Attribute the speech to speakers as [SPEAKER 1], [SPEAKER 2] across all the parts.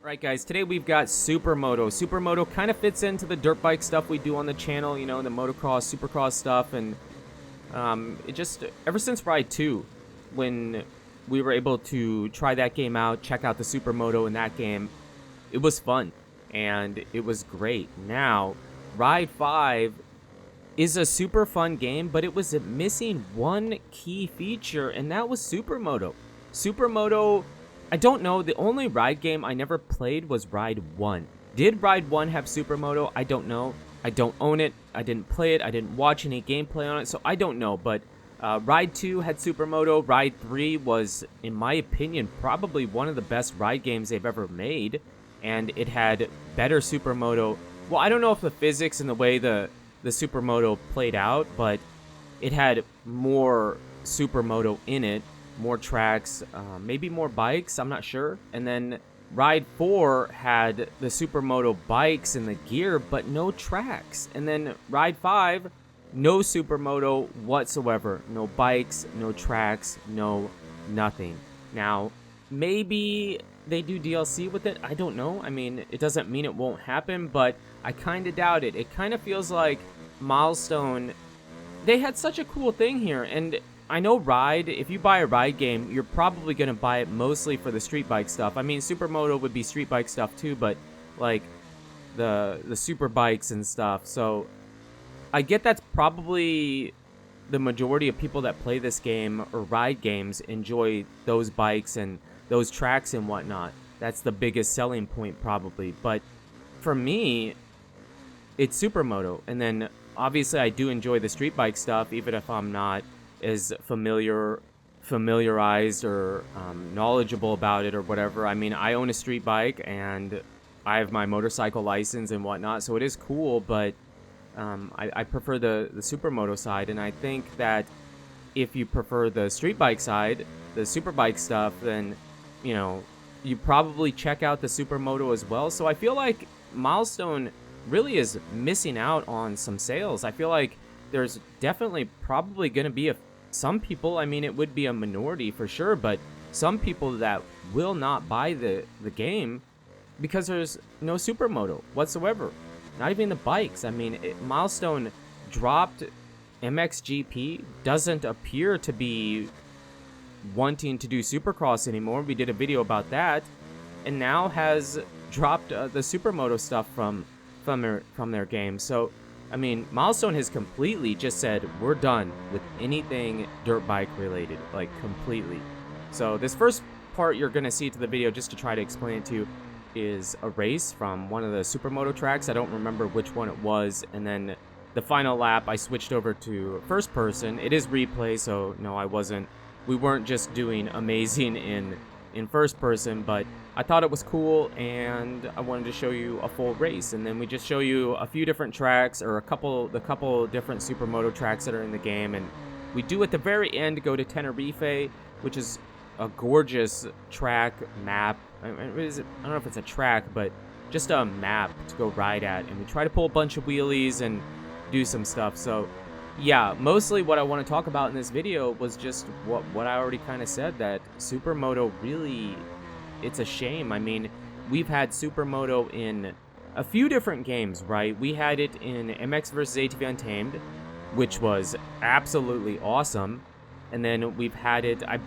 [SPEAKER 1] Alright guys, today we've got Supermoto. Supermoto kind of fits into the dirt bike stuff we do on the channel, you know, the motocross, supercross stuff, and it just, ever since Ride 2, when we were able to try that game out, check out the Supermoto in that game, it was fun, and it was great. Now, Ride 5 is a super fun game, but it was missing one key feature, and that was Supermoto. Supermoto, I don't know, the only ride game I never played was Ride 1. Did Ride 1 have Supermoto? I don't know. I don't own it. I didn't play it. I didn't watch any gameplay on it, so I don't know. But Ride 2 had Supermoto. Ride 3 was, in my opinion, probably one of the best ride games they've ever made. And it had better Supermoto. Well, I don't know if the physics and the way the Supermoto played out, but it had more Supermoto in it. More tracks, maybe more bikes, I'm not sure. And then Ride 4 had the Supermoto bikes and the gear, but no tracks. And then Ride 5, no Supermoto whatsoever. No bikes, no tracks, no nothing. Now, maybe they do DLC with it, I don't know. I mean, it doesn't mean it won't happen, but I kind of doubt it. It kind of feels like Milestone, they had such a cool thing here, and I know Ride, if you buy a ride game, you're probably going to buy it mostly for the street bike stuff. I mean, Supermoto would be street bike stuff too, but like the super bikes and stuff. So I get that's probably the majority of people that play this game or ride games enjoy those bikes and those tracks and whatnot. That's the biggest selling point probably. But for me, it's Supermoto. And then obviously I do enjoy the street bike stuff, even if I'm not as familiarized or knowledgeable about it or whatever. I mean, I own a street bike and I have my motorcycle license and whatnot, so it is cool, but I prefer the Supermoto side, and I think that if you prefer the street bike side, the super bike stuff, then, you know, you probably check out the Supermoto as well. So I feel like Milestone really is missing out on some sales. I feel like there's definitely probably going to be some people, I mean, it would be a minority for sure, but some people that will not buy the game because there's no Supermoto whatsoever. Not even the bikes. I mean, Milestone dropped MXGP, doesn't appear to be wanting to do Supercross anymore. We did a video about that, and now has dropped the Supermoto stuff from their game. So I mean, Milestone has completely just said, we're done with anything dirt bike related, like completely. So this first part you're going to see to the video, just to try to explain it to you, is a race from one of the Supermoto tracks. I don't remember which one it was. And then the final lap, I switched over to first person. It is replay, so no, we weren't just doing amazing in first person, but I thought it was cool and I wanted to show you a full race. And then we just show you a few different tracks, or the couple different Supermoto tracks that are in the game. And we do at the very end go to Tenerife, which is a gorgeous track map. I don't know if it's a track, but just a map to go ride at. And we try to pull a bunch of wheelies and do some stuff. So yeah, mostly what I want to talk about in this video was just what I already kind of said, that Supermoto really, it's a shame. I mean, we've had Supermoto in a few different games, right? We had it in MX vs. ATV Untamed, which was absolutely awesome. And then we've had it, I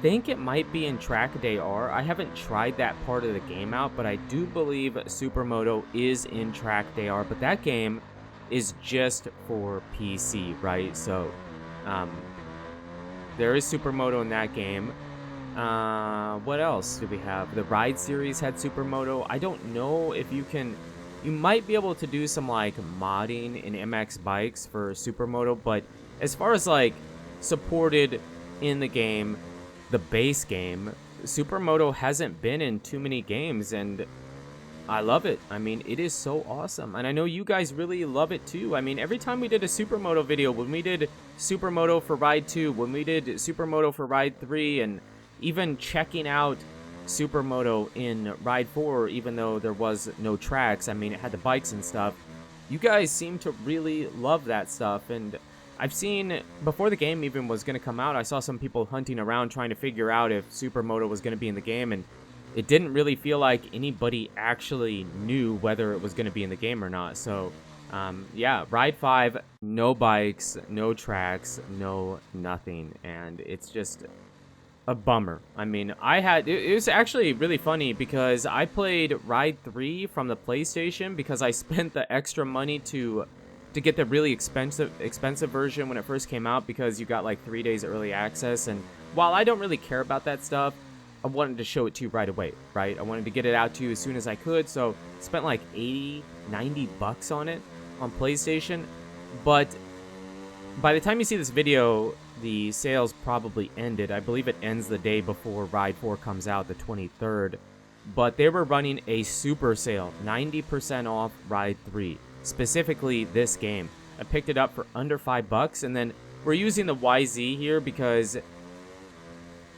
[SPEAKER 1] think it might be in Track Day R. I haven't tried that part of the game out, but I do believe Supermoto is in Track Day R. But that game is just for PC, right? So there is Supermoto in that game. What else do we have? The Ride series had Supermoto. I don't know if you might be able to do some like modding in MX bikes for Supermoto, but as far as like supported in the game, the base game, Supermoto hasn't been in too many games, and I love it. I mean, it is so awesome. And I know you guys really love it too. I mean, every time we did a Supermoto video, when we did Supermoto for Ride 2, when we did Supermoto for Ride 3, and even checking out Supermoto in Ride 4, even though there was no tracks, I mean, it had the bikes and stuff, you guys seem to really love that stuff. And I've seen, before the game even was going to come out, I saw some people hunting around trying to figure out if Supermoto was going to be in the game, and it didn't really feel like anybody actually knew whether it was going to be in the game or not. So, yeah, Ride 5, no bikes, no tracks, no nothing. And it's just a bummer. I mean, it was actually really funny because I played Ride 3 from the PlayStation because I spent the extra money to get the really expensive version when it first came out, because you got like 3 days early access. And while I don't really care about that stuff, I wanted to show it to you right away, right? I wanted to get it out to you as soon as I could, so spent like 80, 90 bucks on it on PlayStation. But by the time you see this video, the sales probably ended. I believe it ends the day before Ride 4 comes out, the 23rd. But they were running a super sale, 90% off Ride 3, specifically this game. I picked it up for under $5, and then we're using the YZ here because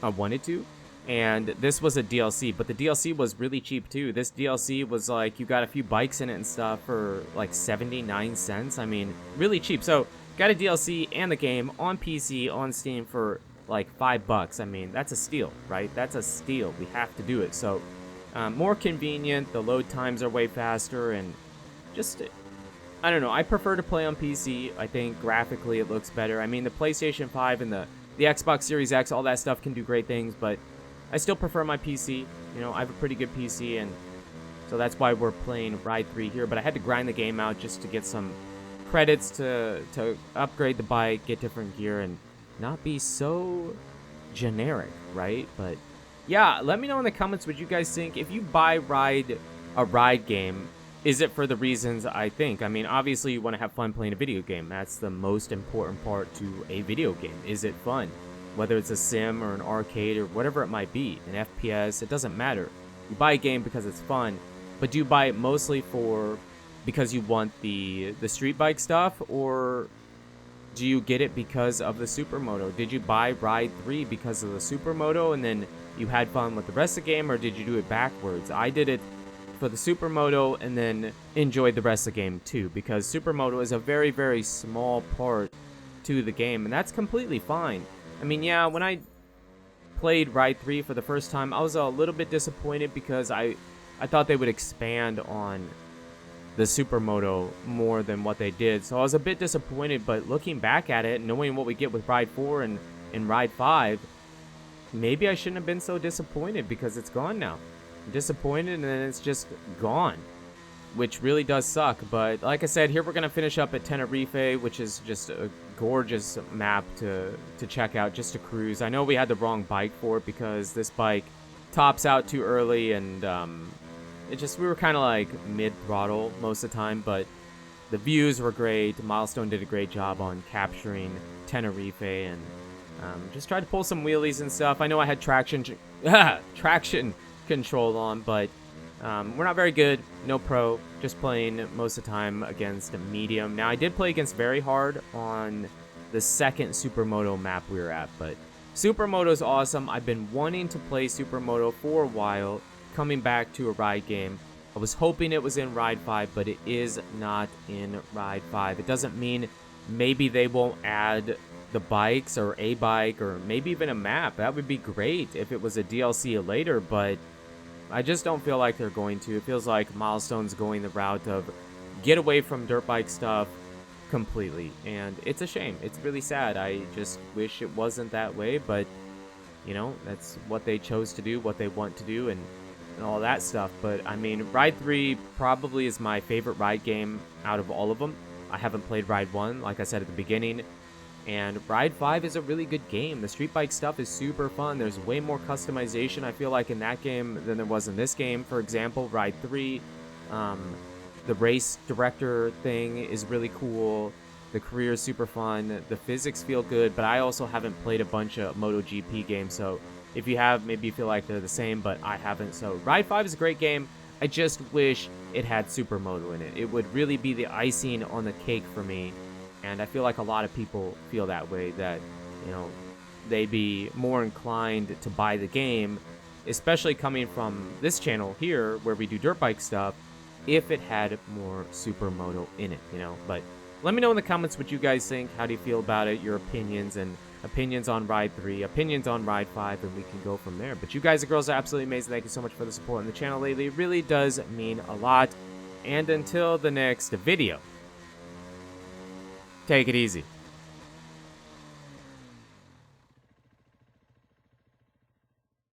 [SPEAKER 1] I wanted to. And this was a DLC, but the DLC was really cheap too. This DLC was like, you got a few bikes in it and stuff for like 79 cents. I mean, really cheap. So got a DLC and the game on PC, on Steam for like $5. I mean, that's a steal, right? That's a steal. We have to do it. So more convenient. The load times are way faster, and just, I don't know. I prefer to play on PC. I think graphically it looks better. I mean, the PlayStation 5 and the Xbox Series X, all that stuff can do great things, but I still prefer my PC. You know, I have a pretty good PC, and so that's why we're playing Ride 3 here. But I had to grind the game out just to get some credits to upgrade the bike, get different gear, and not be so generic, right? But yeah, let me know in the comments what you guys think. If you buy a ride game, is it for the reasons I think? I mean, obviously you want to have fun playing a video game. That's the most important part to a video game. Is it fun? Whether it's a sim or an arcade or whatever it might be, an FPS, it doesn't matter. You buy a game because it's fun, but do you buy it mostly because you want the street bike stuff, or do you get it because of the Supermoto? Did you buy Ride 3 because of the Supermoto and then you had fun with the rest of the game, or did you do it backwards? I did it for the Supermoto and then enjoyed the rest of the game too, because Supermoto is a very, very small part to the game, and that's completely fine. I mean, yeah, when I played Ride 3 for the first time, I was a little bit disappointed because I thought they would expand on the Supermoto more than what they did. So I was a bit disappointed, but looking back at it, knowing what we get with Ride 4 and Ride 5, maybe I shouldn't have been so disappointed because it's gone now. I'm disappointed and then it's just gone, which really does suck. But like I said, here we're going to finish up at Tenerife, which is just a gorgeous map to check out, just to cruise. I know we had the wrong bike for it because this bike tops out too early, and we were kind of like mid-throttle most of the time, but the views were great. Milestone did a great job on capturing Tenerife, and just tried to pull some wheelies and stuff. I know I had traction control on, but we're not very good. No pro. Just playing most of the time against a medium. Now, I did play against very hard on the second Supermoto map we were at, but Supermoto's awesome. I've been wanting to play Supermoto for a while, coming back to a ride game. I was hoping it was in Ride 5, but it is not in Ride 5. It doesn't mean maybe they won't add the bikes or a bike or maybe even a map. That would be great if it was a DLC later, but I just don't feel like they're going to. It feels like Milestone's going the route of get away from dirt bike stuff completely, and it's a shame. It's really sad. I just wish it wasn't that way, but you know, that's what they chose to do, what they want to do, and all that stuff. But I mean, Ride 3 probably is my favorite ride game out of all of them. I haven't played Ride 1, like I said at the beginning. And Ride 5 is a really good game. The street bike stuff is super fun. There's way more customization, I feel like, in that game than there was in this game. For example, Ride 3, the race director thing is really cool. The career is super fun. The physics feel good, but I also haven't played a bunch of MotoGP games, so if you have, maybe you feel like they're the same, but I haven't. So Ride 5 is a great game. I just wish it had Supermoto in it. It would really be the icing on the cake for me. And I feel like a lot of people feel that way, that, you know, they'd be more inclined to buy the game, especially coming from this channel here where we do dirt bike stuff, if it had more Supermoto in it, you know. But let me know in the comments what you guys think. How do you feel about it, your opinions, and opinions on Ride 3, opinions on Ride 5, and we can go from there. But you guys and girls are absolutely amazing. Thank you so much for the support on the channel lately. It really does mean a lot. And until the next video, take it easy.